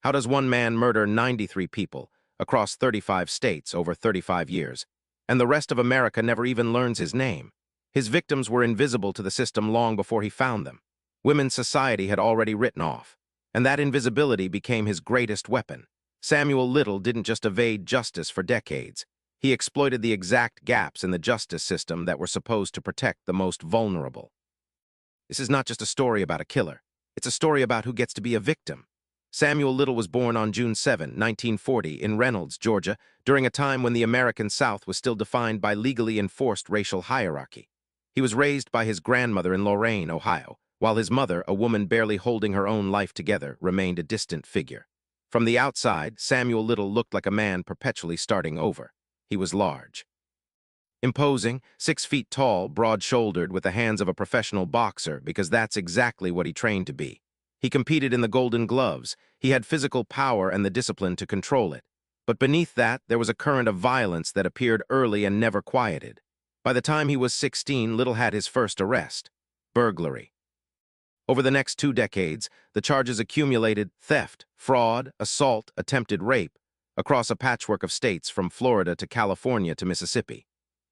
How does one man murder 93 people across 35 states over 35 years, and the rest of America never even learns his name? His victims were invisible to the system long before he found them. Women's society had already written off, and that invisibility became his greatest weapon. Samuel Little didn't just evade justice for decades. He exploited the exact gaps in the justice system that were supposed to protect the most vulnerable. This is not just a story about a killer. It's a story about who gets to be a victim. Samuel Little was born on June 7, 1940, in Reynolds, Georgia, during a time when the American South was still defined by legally enforced racial hierarchy. He was raised by his grandmother in Lorain, Ohio, while his mother, a woman barely holding her own life together, remained a distant figure. From the outside, Samuel Little looked like a man perpetually starting over. He was large. Imposing, 6 feet tall, broad-shouldered, with the hands of a professional boxer, because that's exactly what he trained to be. He competed in the Golden Gloves. He had physical power and the discipline to control it. But beneath that, there was a current of violence that appeared early and never quieted. By the time he was 16, Little had his first arrest: burglary. Over the next 2 decades, the charges accumulated: theft, fraud, assault, attempted rape, across a patchwork of states from Florida to California to Mississippi.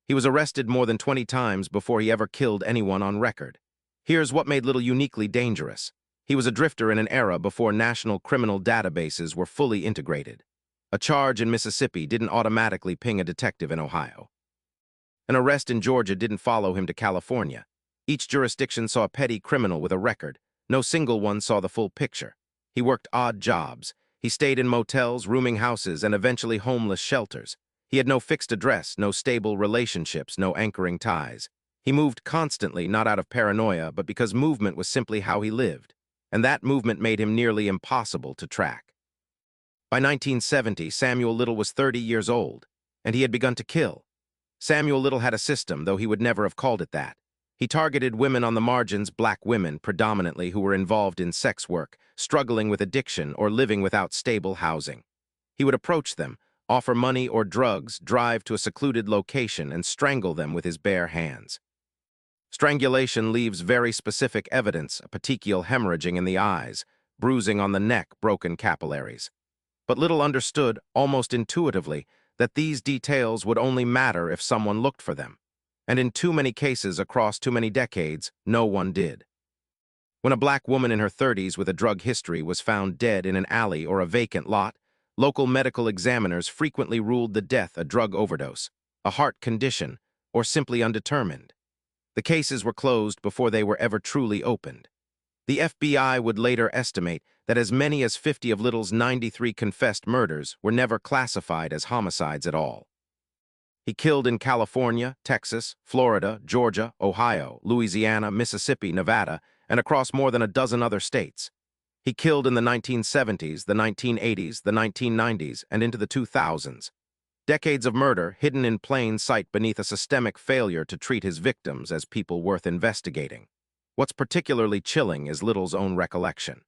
He was arrested more than 20 times before he ever killed anyone on record. Here's what made Little uniquely dangerous. He was a drifter in an era before national criminal databases were fully integrated. A charge in Mississippi didn't automatically ping a detective in Ohio. An arrest in Georgia didn't follow him to California. Each jurisdiction saw a petty criminal with a record. No single one saw the full picture. He worked odd jobs. He stayed in motels, rooming houses, and eventually homeless shelters. He had no fixed address, no stable relationships, no anchoring ties. He moved constantly, not out of paranoia, but because movement was simply how he lived. And that movement made him nearly impossible to track. By 1970, Samuel Little was 30 years old, and he had begun to kill. Samuel Little had a system, though he would never have called it that. He targeted women on the margins, black women predominantly, who were involved in sex work, struggling with addiction, or living without stable housing. He would approach them, offer money or drugs, drive to a secluded location, and strangle them with his bare hands. Strangulation leaves very specific evidence: a petechial hemorrhaging in the eyes, bruising on the neck, broken capillaries. But Little understood, almost intuitively, that these details would only matter if someone looked for them. And in too many cases across too many decades, no one did. When a black woman in her 30s with a drug history was found dead in an alley or a vacant lot, local medical examiners frequently ruled the death a drug overdose, a heart condition, or simply undetermined. The cases were closed before they were ever truly opened. The FBI would later estimate that as many as 50 of Little's 93 confessed murders were never classified as homicides at all. He killed in California, Texas, Florida, Georgia, Ohio, Louisiana, Mississippi, Nevada, and across more than a dozen other states. He killed in the 1970s, the 1980s, the 1990s, and into the 2000s. Decades of murder hidden in plain sight beneath a systemic failure to treat his victims as people worth investigating. What's particularly chilling is Little's own recollection.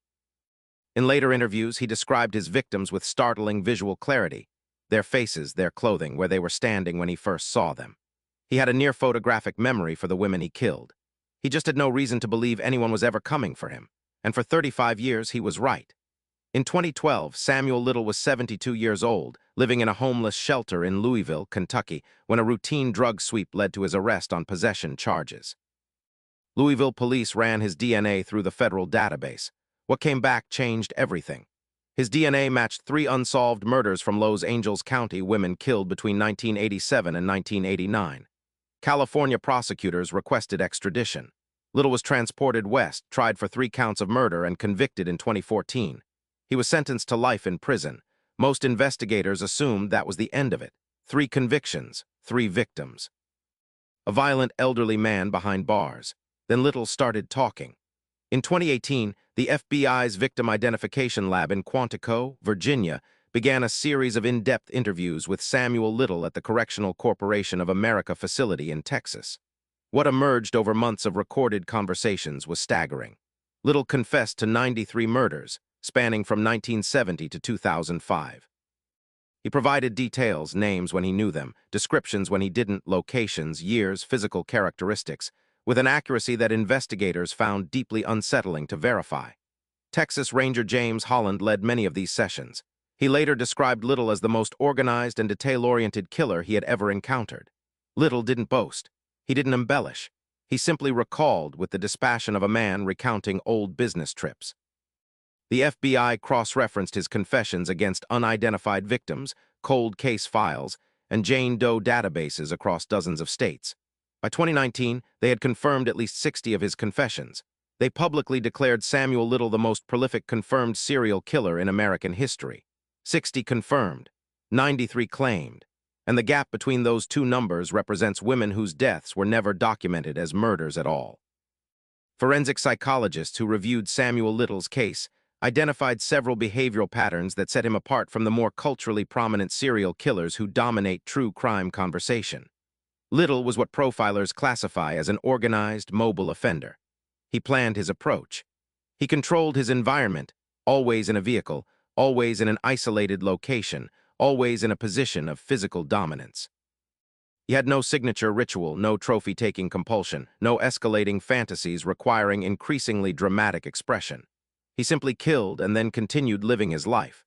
In later interviews, he described his victims with startling visual clarity: their faces, their clothing, where they were standing when he first saw them. He had a near photographic memory for the women he killed. He just had no reason to believe anyone was ever coming for him. And for 35 years, he was right. In 2012, Samuel Little was 72 years old, living in a homeless shelter in Louisville, Kentucky, when a routine drug sweep led to his arrest on possession charges. Louisville police ran his DNA through the federal database. What came back changed everything. His DNA matched 3 unsolved murders from Los Angeles County women killed between 1987 and 1989. California prosecutors requested extradition. Little was transported west, tried for 3 counts of murder, and convicted in 2014. He was sentenced to life in prison. Most investigators assumed that was the end of it. 3 convictions, 3 victims. A violent elderly man behind bars. Then Little started talking. In 2018, the FBI's Victim Identification Lab in Quantico, Virginia, began a series of in-depth interviews with Samuel Little at the Correctional Corporation of America facility in Texas. What emerged over months of recorded conversations was staggering. Little confessed to 93 murders, spanning from 1970 to 2005. He provided details: names when he knew them, descriptions when he didn't, locations, years, physical characteristics, with an accuracy that investigators found deeply unsettling to verify. Texas Ranger James Holland led many of these sessions. He later described Little as the most organized and detail-oriented killer he had ever encountered. Little didn't boast. He didn't embellish. He simply recalled with the dispassion of a man recounting old business trips. The FBI cross-referenced his confessions against unidentified victims, cold case files, and Jane Doe databases across dozens of states. By 2019, they had confirmed at least 60 of his confessions. They publicly declared Samuel Little the most prolific confirmed serial killer in American history. 60 confirmed, 93 claimed, and the gap between those two numbers represents women whose deaths were never documented as murders at all. Forensic psychologists who reviewed Samuel Little's case identified several behavioral patterns that set him apart from the more culturally prominent serial killers who dominate true crime conversation. Little was what profilers classify as an organized, mobile offender. He planned his approach. He controlled his environment, always in a vehicle, always in an isolated location, always in a position of physical dominance. He had no signature ritual, no trophy-taking compulsion, no escalating fantasies requiring increasingly dramatic expression. He simply killed and then continued living his life.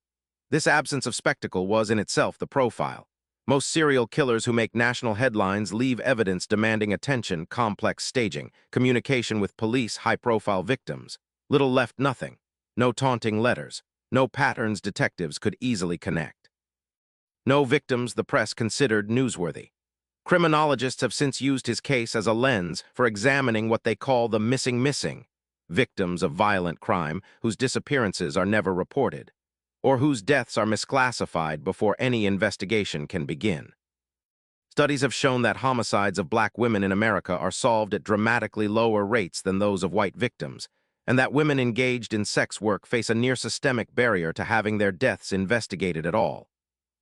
This absence of spectacle was in itself the profile. Most serial killers who make national headlines leave evidence demanding attention, complex staging, communication with police, high-profile victims. Little left nothing. No taunting letters. No patterns detectives could easily connect. No victims the press considered newsworthy. Criminologists have since used his case as a lens for examining what they call the missing, victims of violent crime whose disappearances are never reported, or whose deaths are misclassified before any investigation can begin. Studies have shown that homicides of black women in America are solved at dramatically lower rates than those of white victims, and that women engaged in sex work face a near-systemic barrier to having their deaths investigated at all.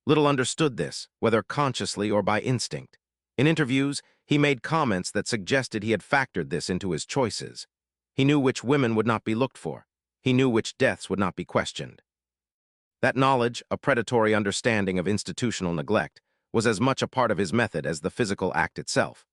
Little understood this, whether consciously or by instinct. In interviews, he made comments that suggested he had factored this into his choices. He knew which women would not be looked for. He knew which deaths would not be questioned. That knowledge, a predatory understanding of institutional neglect, was as much a part of his method as the physical act itself.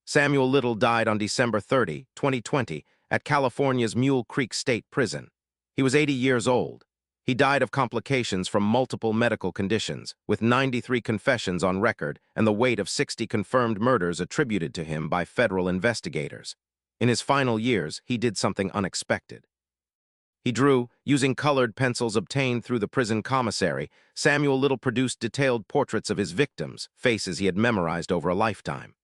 Samuel Little died on December 30, 2020, at California's Mule Creek State Prison. He was 80 years old. He died of complications from multiple medical conditions, with 93 confessions on record and the weight of 60 confirmed murders attributed to him by federal investigators. In his final years, he did something unexpected. He drew, using colored pencils obtained through the prison commissary. Samuel Little produced detailed portraits of his victims, faces he had memorized over a lifetime.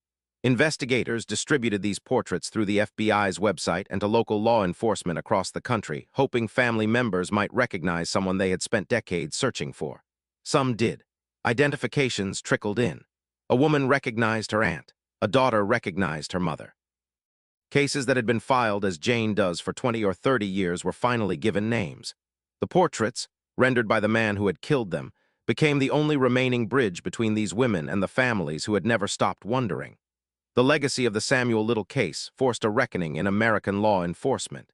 Investigators distributed these portraits through the FBI's website and to local law enforcement across the country, hoping family members might recognize someone they had spent decades searching for. Some did. Identifications trickled in. A woman recognized her aunt. A daughter recognized her mother. Cases that had been filed as Jane Does for 20 or 30 years were finally given names. The portraits, rendered by the man who had killed them, became the only remaining bridge between these women and the families who had never stopped wondering. The legacy of the Samuel Little case forced a reckoning in American law enforcement.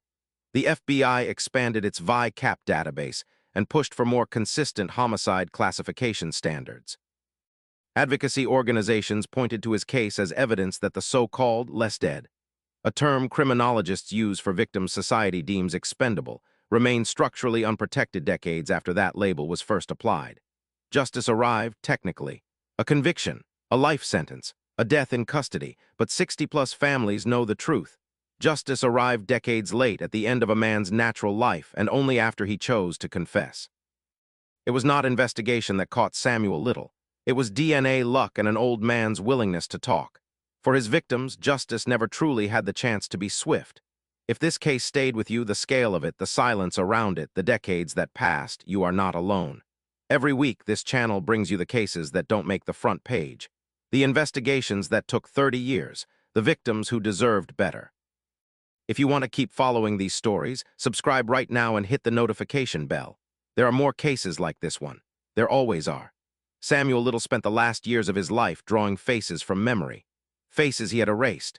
The FBI expanded its VI-CAP database and pushed for more consistent homicide classification standards. Advocacy organizations pointed to his case as evidence that the so-called less dead, a term criminologists use for victims society deems expendable, remained structurally unprotected decades after that label was first applied. Justice arrived, technically. A conviction, a life sentence, a death in custody, but 60-plus families know the truth. Justice arrived decades late at the end of a man's natural life and only after he chose to confess. It was not investigation that caught Samuel Little. It was DNA luck and an old man's willingness to talk. For his victims, justice never truly had the chance to be swift. If this case stayed with you, the scale of it, the silence around it, the decades that passed, you are not alone. Every week, this channel brings you the cases that don't make the front page. The investigations that took 30 years, the victims who deserved better. If you want to keep following these stories, subscribe right now and hit the notification bell. There are more cases like this one. There always are. Samuel Little spent the last years of his life drawing faces from memory. Faces he had erased.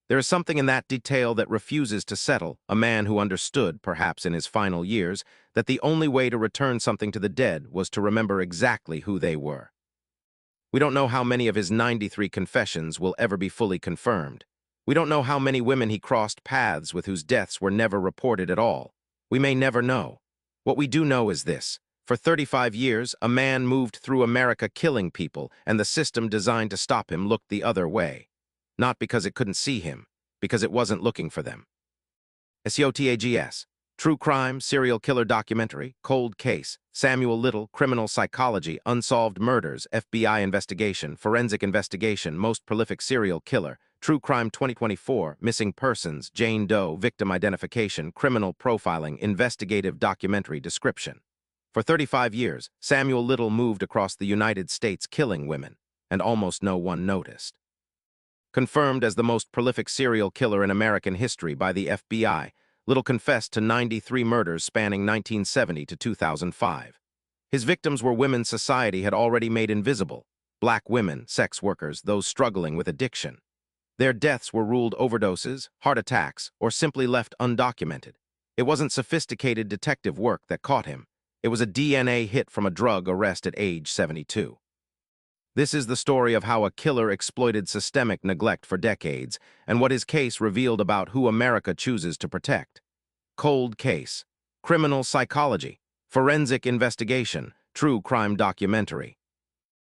There is something in that detail that refuses to settle, a man who understood, perhaps in his final years, that the only way to return something to the dead was to remember exactly who they were. We don't know how many of his 93 confessions will ever be fully confirmed. We don't know how many women he crossed paths with whose deaths were never reported at all. We may never know. What we do know is this. For 35 years, a man moved through America killing people, and the system designed to stop him looked the other way. Not because it couldn't see him, because it wasn't looking for them. SOTAGS. True crime, serial killer documentary, cold case, Samuel Little, criminal psychology, unsolved murders, FBI investigation, forensic investigation, most prolific serial killer, true crime 2024, missing persons, Jane Doe, victim identification, criminal profiling, investigative documentary description. For 35 years, Samuel Little moved across the United States killing women, and almost no one noticed. Confirmed as the most prolific serial killer in American history by the FBI, Little confessed to 93 murders spanning 1970 to 2005. His victims were women society had already made invisible: black women, sex workers, those struggling with addiction. Their deaths were ruled overdoses, heart attacks, or simply left undocumented. It wasn't sophisticated detective work that caught him. It was a DNA hit from a drug arrest at age 72. This is the story of how a killer exploited systemic neglect for decades, and what his case revealed about who America chooses to protect. Cold case, criminal psychology, forensic investigation, true crime documentary.